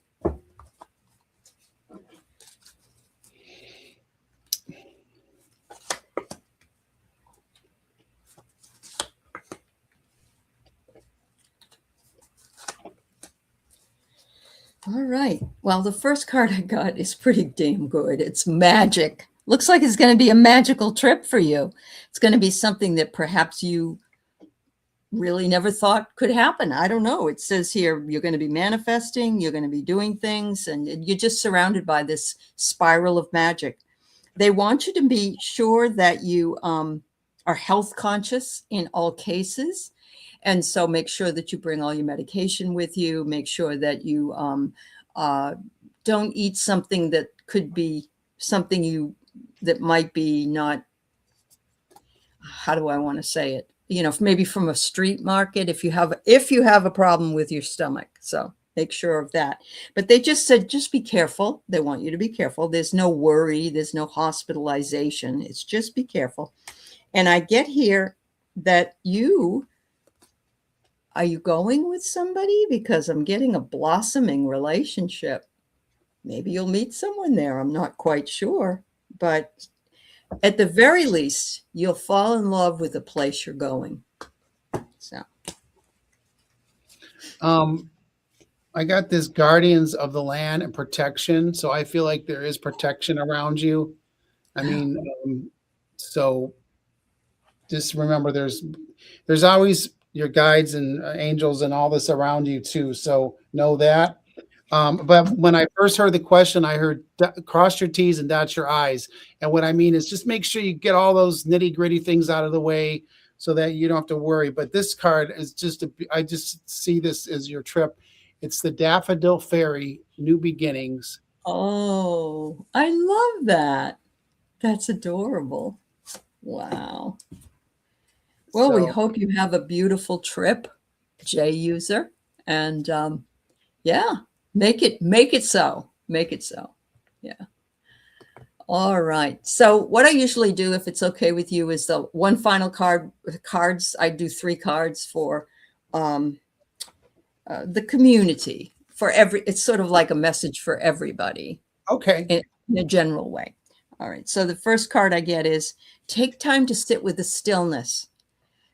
All right. Well, the first card I got is pretty damn good. It's magic. Looks like it's going to be a magical trip for you. It's going to be something that perhaps you really never thought could happen. I don't know. It says here, you're going to be manifesting, you're going to be doing things, and you're just surrounded by this spiral of magic. They want you to be sure that you are health conscious in all cases. And so make sure that you bring all your medication with you. Make sure that you don't eat something that could be something that might be not, how do I want to say it? Maybe from a street market, if you have a problem with your stomach. So make sure of that. But they just said, just be careful. They want you to be careful. There's no worry. There's no hospitalization. It's just be careful. And I get here that are you going with somebody? Because I'm getting a blossoming relationship. Maybe you'll meet someone there. I'm not quite sure. But at the very least, you'll fall in love with the place you're going. So. I got this guardians of the land and protection. So I feel like there is protection around you. I mean, so just remember there's always your guides and angels and all this around you too. So know that. But when I first heard the question, I heard cross your T's and dot your I's. And what I mean is just make sure you get all those nitty gritty things out of the way so that you don't have to worry. But this card is I just see this as your trip. It's the Daffodil Fairy, New Beginnings. Oh, I love that. That's adorable. Wow. Well, we hope you have a beautiful trip, J user. And yeah, make it so. Make it so. Yeah. All right. So what I usually do, if it's okay with you, is the one final cards. I do 3 cards for the community, it's sort of like a message for everybody. Okay. In a general way. All right. So the first card I get is take time to sit with the stillness.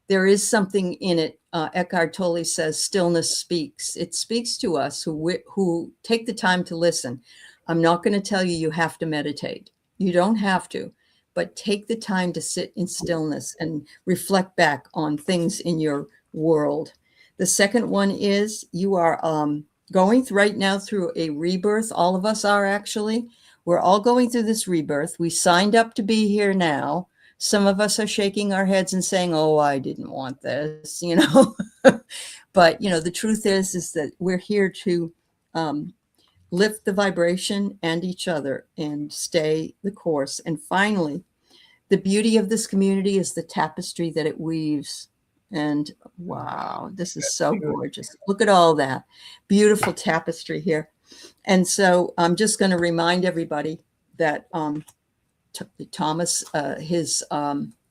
There is something in it. Eckhart Tolle says stillness speaks. It speaks to us who take the time to listen. I'm not going to tell you you have to meditate. You don't have to, but take the time to sit in stillness and reflect back on things in your world. The second one is you are going right now through a rebirth. All of us are actually. We're all going through this rebirth. We signed up to be here now. Some of us are shaking our heads and saying, oh, I didn't want this, But, the truth is that we're here to lift the vibration and each other and stay the course. And finally, the beauty of this community is the tapestry that it weaves. And wow, this is so gorgeous. Look at all that beautiful tapestry here. And so I'm just going to remind everybody that Thomas, his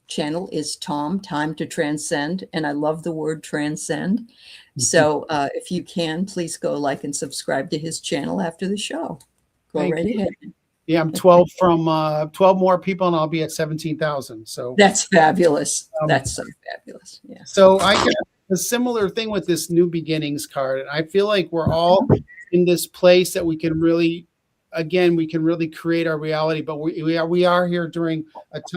channel is Time to Transcend. And I love the word transcend. So if you can, please go like and subscribe to his channel after the show. Go right ahead. Yeah, I'm 12 from 12 more people and I'll be at 17,000. So that's fabulous. That's so fabulous. Yeah. So I get a similar thing with this New Beginnings card. And I feel like we're all in this place that we can really create our reality, but we are here during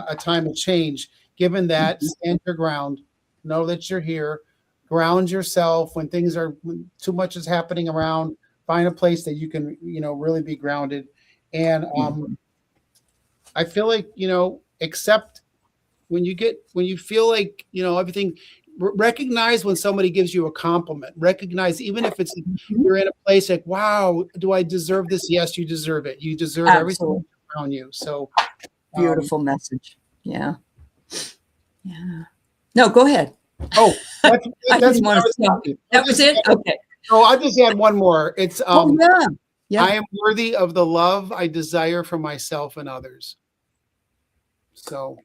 a time of change. Given that, stand your ground, know that you're here, ground yourself when too much is happening around, find a place that you can, really be grounded. And I feel like, accept when you feel like, everything, recognize when somebody gives you a compliment, recognize, even if it's, you're in a place like, wow, do I deserve this? Yes, you deserve it. You deserve everything around you. So beautiful message. Yeah. Yeah. No, go ahead. Oh, that's that was it. Okay. Oh, I'll just add one more. It's, yeah. I am worthy of the love I desire for myself and others. So.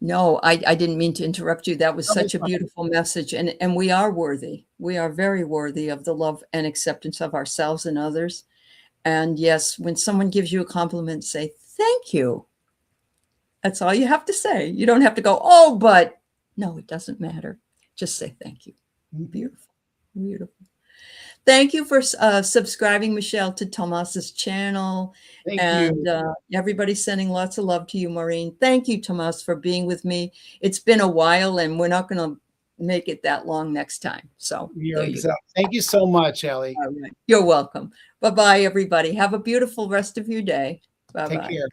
No, I didn't mean to interrupt you. That was such a beautiful message. And we are worthy. We are very worthy of the love and acceptance of ourselves and others. And yes, when someone gives you a compliment, say, thank you. That's all you have to say. You don't have to go, oh, but no, it doesn't matter. Just say thank you. Beautiful. Beautiful. Thank you for subscribing, Michelle, to Tomas's channel. Thank you. Everybody's sending lots of love to you, Maureen. Thank you, Tomas, for being with me. It's been a while, and we're not going to make it that long next time. So thank you so much, Aley. All right. You're welcome. Bye-bye, everybody. Have a beautiful rest of your day. Bye-bye. Take care.